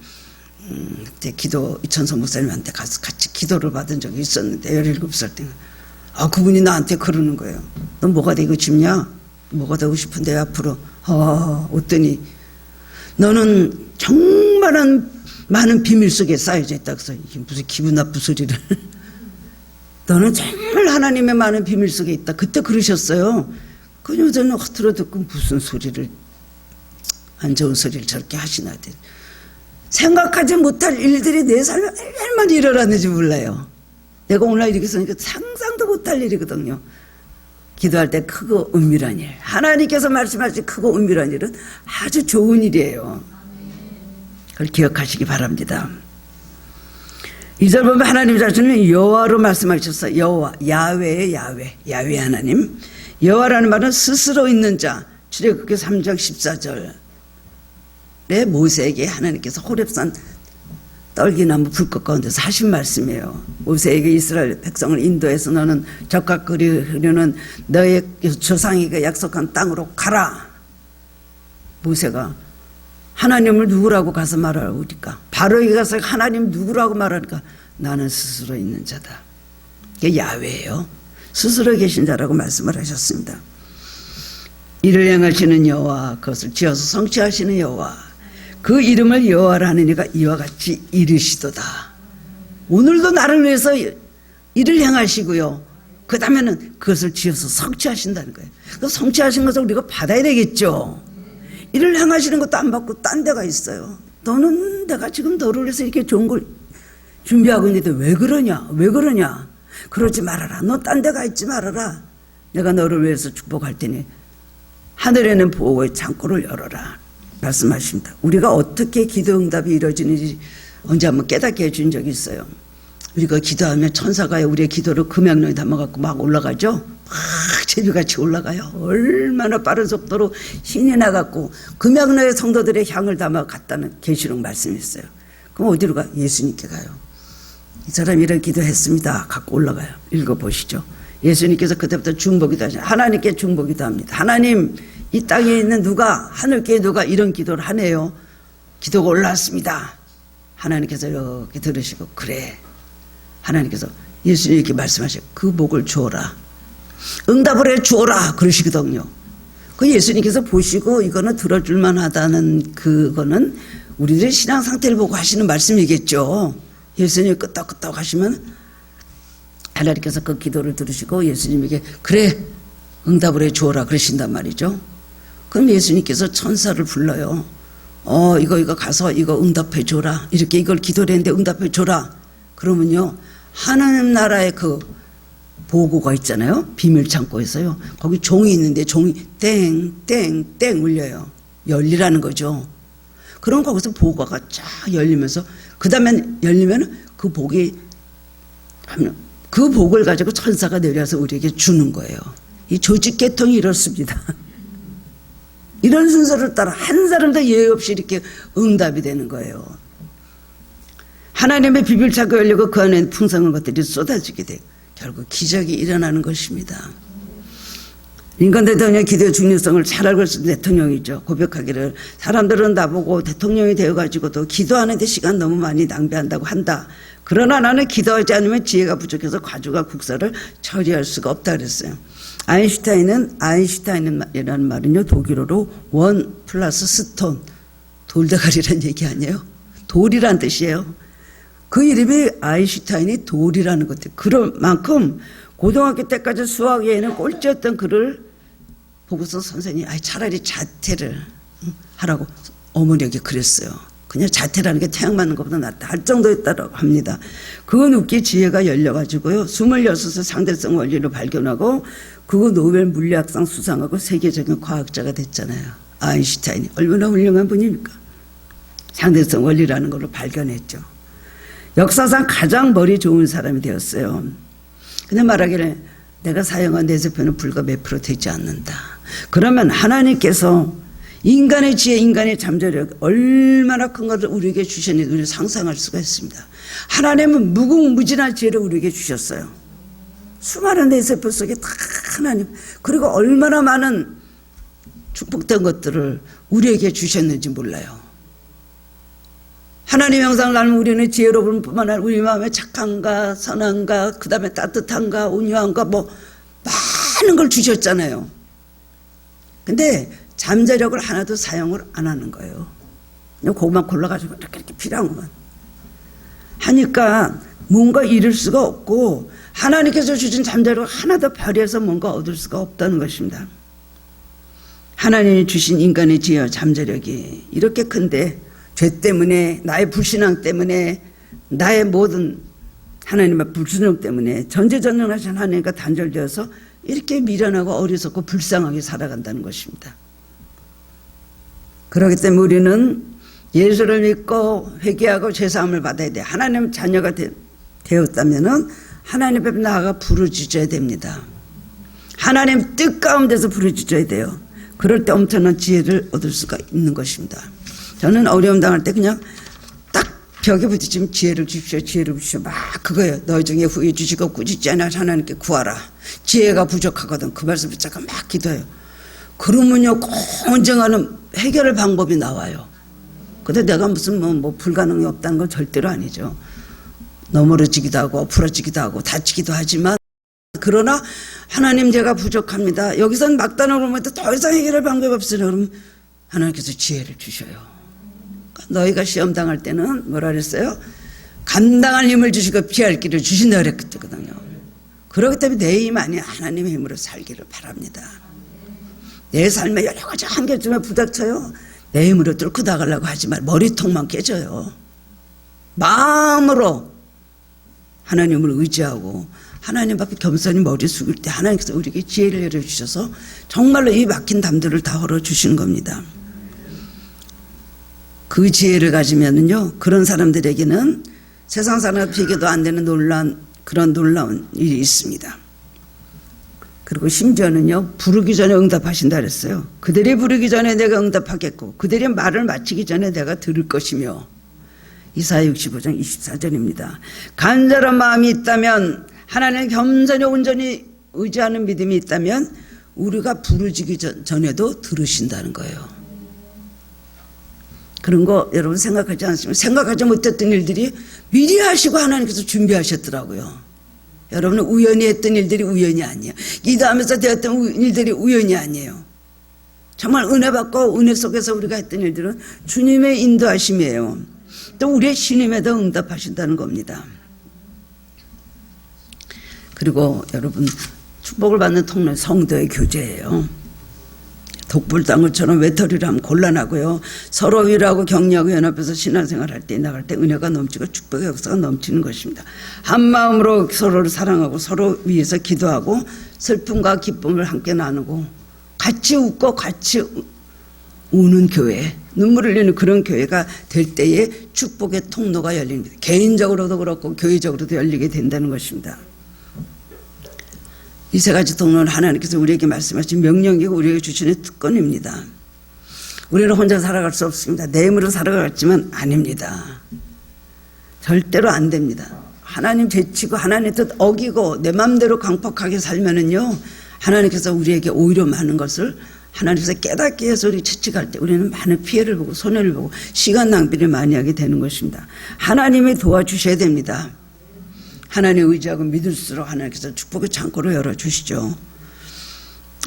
그때 기도 이천성 목사님한테 가서 같이 기도를 받은 적이 있었는데 17살 때 그분이 나한테 그러는 거예요. 너 뭐가 되고 싶냐? 뭐가 되고 싶은데 앞으로 어떠니 너는 정말 많은 비밀 속에 쌓여져 있다. 그래서 이게 무슨 기분 나쁜 소리를 너는 정말 하나님의 많은 비밀 속에 있다. 그때 그러셨어요. 그 여자는 허투루 듣고 무슨 소리를 안 좋은 소리를 저렇게 하시나. 생각하지 못할 일들이 내 삶에 얼마나 일어났는지 몰라요. 내가 오늘 이렇게 쓰니까 상상도 못할 일이거든요. 기도할 때 크고 은밀한 일, 하나님께서 말씀하신 크고 은밀한 일은 아주 좋은 일이에요. 그걸 기억하시기 바랍니다. 2절 보면 하나님 자신은 여호와로 말씀하셨어요. 여호와, 야훼의 야훼 하나님. 여호와라는 말은 스스로 있는 자. 출애굽기 3장 14절에 모세에게 하나님께서 호렙산 떨기나무 불꽃 가운데서 하신 말씀이에요. 모세에게 이스라엘 백성을 인도해서 너는 적과 그리려는 너의 조상에게 약속한 땅으로 가라. 모세가 하나님을 누구라고 가서 말하니까 바로에게 가서 하나님 누구라고 말하니까 나는 스스로 있는 자다. 이게 야훼예요. 스스로 계신 자라고 말씀을 하셨습니다. 이를 행하시는 여호와, 그것을 지어서 성취하시는 여호와, 그 이름을 여호와라 하는 이가 이와 같이 이르시도다. 오늘도 나를 위해서 일을 행하시고요. 그 다음에는 그것을 지어서 성취하신다는 거예요. 그 성취하신 것을 우리가 받아야 되겠죠. 일을 행하시는 것도 안 받고 딴 데가 있어요. 너는 내가 지금 너를 위해서 이렇게 좋은 걸 준비하고 있는데 왜 그러냐? 왜 그러냐? 그러지 말아라. 너 딴 데가 있지 말아라. 내가 너를 위해서 축복할 테니 하늘에는 보호의 창고를 열어라. 말씀하십니다. 우리가 어떻게 기도 응답이 이루어지는지 언제 한번 깨닫게 해준 적이 있어요. 우리가 기도하면 천사가 우리의 기도를 금양로에 담아갖고 막 올라가죠. 막 제비같이 올라가요. 얼마나 빠른 속도로 신이 나갖고 금양로의 성도들의 향을 담아 갔다는 계시록 말씀이 있어요. 그럼 어디로 가? 예수님께 가요. 이 사람이 이런 기도했습니다. 갖고 올라가요. 읽어보시죠. 예수님께서 그때부터 중보기도 하시죠. 하나님께 중보기도 합니다. 하나님, 이 땅에 있는 누가, 하늘께 누가 이런 기도를 하네요. 기도가 올라왔습니다. 하나님께서 이렇게 들으시고, 그래. 하나님께서 예수님 이렇게 말씀하시고, 그 복을 주어라. 응답을 해 주어라. 그러시거든요. 그 예수님께서 보시고 이거는 들어줄만 하다는 그거는 우리들의 신앙 상태를 보고 하시는 말씀이겠죠. 예수님이 끄떡끄떡 하시면 하나님께서 그 기도를 들으시고 예수님에게 그래 응답을 해 주어라 그러신단 말이죠. 그럼 예수님께서 천사를 불러요. 이거 가서 이거 응답해 줘라. 이렇게 이걸 기도를 했는데 응답해 줘라. 그러면요 하나님 나라의 그 보고가 있잖아요. 비밀 창고에서요. 거기 종이 있는데 종이 땡땡땡 울려요. 열리라는 거죠. 그럼 거기서 보고가 쫙 열리면서 그 다음에 열리면 그 복이 그 복을 가지고 천사가 내려와서 우리에게 주는 거예요. 이 조직 계통이 이렇습니다. 이런 순서를 따라 한 사람도 예외 없이 이렇게 응답이 되는 거예요. 하나님의 비밀 창고 열리고 그 안에 풍성한 것들이 쏟아지게 돼요. 결국 기적이 일어나는 것입니다. 링컨 대통령의 기도의 중요성을 잘 알고 있는 대통령이죠. 고백하기를 사람들은 나보고 대통령이 되어가지고도 기도하는데 시간 너무 많이 낭비한다고 한다. 그러나 나는 기도하지 않으면 지혜가 부족해서 가족과 국사를 처리할 수가 없다 그랬어요. 아인슈타인이라는 말은요 독일어로 원 플러스 스톤 돌대가리라는 얘기 아니에요. 돌이란 뜻이에요. 그 이름이 아인슈타인이 돌이라는 것들. 그런 만큼 고등학교 때까지 수학 외에는 꼴찌였던 그를 보고서 선생님이 차라리 자퇴를 하라고 어머니에게 그랬어요. 그냥 자퇴라는 게 태양 맞는 것보다 낫다 할 정도였다고 합니다. 그건 웃기 지혜가 열려가지고요. 26세 상대성 원리를 발견하고 그거 노벨 물리학상 수상하고 세계적인 과학자가 됐잖아요. 아인슈타인이 얼마나 훌륭한 분입니까? 상대성 원리라는 걸 발견했죠. 역사상 가장 머리 좋은 사람이 되었어요. 근데 말하기를 내가 사용한 뇌세포는 불과 몇 프로 되지 않는다. 그러면 하나님께서 인간의 지혜, 인간의 잠재력 얼마나 큰 것을 우리에게 주셨는지 우리는 상상할 수가 있습니다. 하나님은 무궁무진한 지혜를 우리에게 주셨어요. 수많은 뇌세포 속에 다 하나님, 그리고 얼마나 많은 축복된 것들을 우리에게 주셨는지 몰라요. 하나님의 형상을 닮은 우리는 지혜로울 뿐만 아니라 우리 마음에 착함과 선함과 그 다음에 따뜻함과 온유함과 뭐 많은 걸 주셨잖아요. 근데 잠재력을 하나도 사용을 안 하는 거예요. 그냥 그것만 골라가지고 이렇게 필요한 것만 하니까 뭔가 잃을 수가 없고 하나님께서 주신 잠재력을 하나도 발휘해서 뭔가 얻을 수가 없다는 것입니다. 하나님이 주신 인간의 지혜와 잠재력이 이렇게 큰데 죄 때문에 나의 불신앙 때문에 나의 모든 하나님의 불순종 때문에 전지전능하신 하나님과 단절되어서 이렇게 미련하고 어리석고 불쌍하게 살아간다는 것입니다. 그렇기 때문에 우리는 예수를 믿고 회개하고 죄사함을 받아야 돼. 하나님 자녀가 되었다면 하나님 앞에 나아가 부르짖어야 됩니다. 하나님 뜻 가운데서 부르짖어야 돼요. 그럴 때 엄청난 지혜를 얻을 수가 있는 것입니다. 저는 어려움 당할 때 그냥 딱 벽에 부딪히면 지혜를 주십시오. 지혜를 주십시오. 막 그거예요. 너희 중에 후회 주시고 꾸짖지 않아 하나님께 구하라. 지혜가 부족하거든. 그 말씀 붙잡고 막 기도해요. 그러면요 언젠가는 해결할 방법이 나와요. 근데 내가 무슨 뭐 불가능이 없다는 건 절대로 아니죠. 넘어지기도 하고 부러지기도 하고 다치기도 하지만 그러나 하나님 제가 부족합니다. 여기서는 막다른 오면 더 이상 해결할 방법이 없으니 그러면 하나님께서 지혜를 주셔요. 너희가 시험 당할 때는 뭐라 그랬어요? 감당할 힘을 주시고 피할 길을 주신다 그랬거든요. 그렇기 때문에 내 힘 아닌 하나님의 힘으로 살기를 바랍니다. 내 삶에 여러 가지 한계점에 부닥쳐요. 내 힘으로 뚫고 나가려고 하지 말. 머리통만 깨져요. 마음으로 하나님을 의지하고 하나님 앞에 겸손히 머리 숙일 때 하나님께서 우리에게 지혜를 내려주셔서 정말로 이 막힌 담들을 다 헐어주시는 겁니다. 그 지혜를 가지면은요, 그런 사람들에게는 세상 사람 비교도 안 되는 그런 놀라운 일이 있습니다. 그리고 심지어는요, 부르기 전에 응답하신다 그랬어요. 그들이 부르기 전에 내가 응답하겠고, 그들이 말을 마치기 전에 내가 들을 것이며, 이사야 65장 24절입니다. 간절한 마음이 있다면 하나님은 겸손히 온전히 의지하는 믿음이 있다면 우리가 부르짖기 전에도 들으신다는 거예요. 그런 거 여러분 생각하지 않으시면 생각하지 못했던 일들이 미리 하시고 하나님께서 준비하셨더라고요. 여러분은 우연히 했던 일들이 우연이 아니에요. 기도하면서 되었던 일들이 우연이 아니에요. 정말 은혜 받고 은혜 속에서 우리가 했던 일들은 주님의 인도하심이에요. 또 우리의 신임에도 응답하신다는 겁니다. 그리고 여러분 축복을 받는 통로는 성도의 교제예요. 독불장구처럼 외톨이를 하면 곤란하고요. 서로 위로하고 격려하고 연합해서 신앙생활할 때 나갈 때 은혜가 넘치고 축복의 역사가 넘치는 것입니다. 한 마음으로 서로를 사랑하고 서로 위해서 기도하고 슬픔과 기쁨을 함께 나누고 같이 웃고 같이 우는 교회, 눈물 흘리는 그런 교회가 될 때에 축복의 통로가 열립니다. 개인적으로도 그렇고 교회적으로도 열리게 된다는 것입니다. 이 세 가지 통로는 하나님께서 우리에게 말씀하신 명령이고 우리에게 주시는 특권입니다. 우리는 혼자 살아갈 수 없습니다. 내 힘으로 살아갔지만 아닙니다. 절대로 안 됩니다. 하나님 제치고 하나님 뜻 어기고 내 마음대로 강팍하게 살면은요, 하나님께서 우리에게 오히려 많은 것을 하나님께서 깨닫게 해서 우리 채찍할 때 우리는 많은 피해를 보고 손해를 보고 시간 낭비를 많이 하게 되는 것입니다. 하나님이 도와주셔야 됩니다. 하나님 의지하고 믿을수록 하나님께서 축복의 창고를 열어주시죠.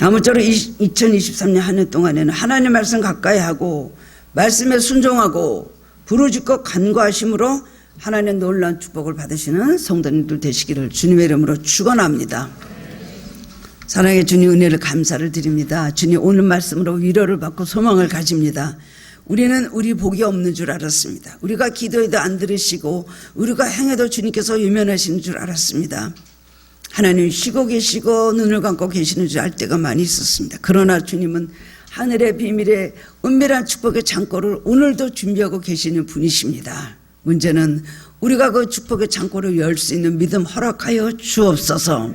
아무쪼록 2023년 한 해 동안에는 하나님 말씀 가까이 하고 말씀에 순종하고 부르짖고 간구하심으로 하나님의 놀라운 축복을 받으시는 성도님들 되시기를 주님의 이름으로 축원합니다. 사랑의 주님 은혜를 감사를 드립니다. 주님 오늘 말씀으로 위로를 받고 소망을 가집니다. 우리는 우리 복이 없는 줄 알았습니다. 우리가 기도해도 안 들으시고 우리가 행해도 주님께서 유면하시는 줄 알았습니다. 하나님 쉬고 계시고 눈을 감고 계시는 줄 알 때가 많이 있었습니다. 그러나 주님은 하늘의 비밀의 은밀한 축복의 창고를 오늘도 준비하고 계시는 분이십니다. 문제는 우리가 그 축복의 창고를 열 수 있는 믿음 허락하여 주옵소서.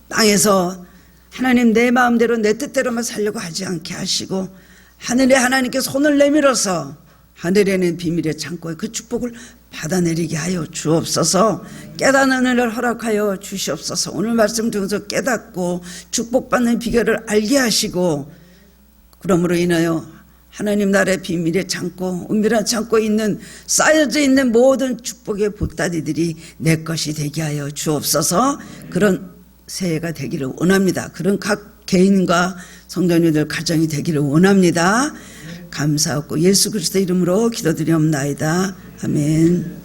땅에서 하나님 내 마음대로 내 뜻대로만 살려고 하지 않게 하시고 하늘에 하나님께 손을 내밀어서 하늘에 있는 비밀의 창고에 그 축복을 받아내리게 하여 주옵소서. 깨닫는 은혜를 허락하여 주시옵소서. 오늘 말씀 통해서 깨닫고 축복받는 비결을 알게 하시고 그러므로 인하여 하나님 나라의 비밀의 창고, 은밀한 창고에 있는 쌓여져 있는 모든 축복의 보따리들이 내 것이 되게 하여 주옵소서. 그런 새해가 되기를 원합니다. 그런 각 개인과 성도님들 가정이 되기를 원합니다. 감사하고 예수 그리스도 이름으로 기도드리옵나이다. 아멘.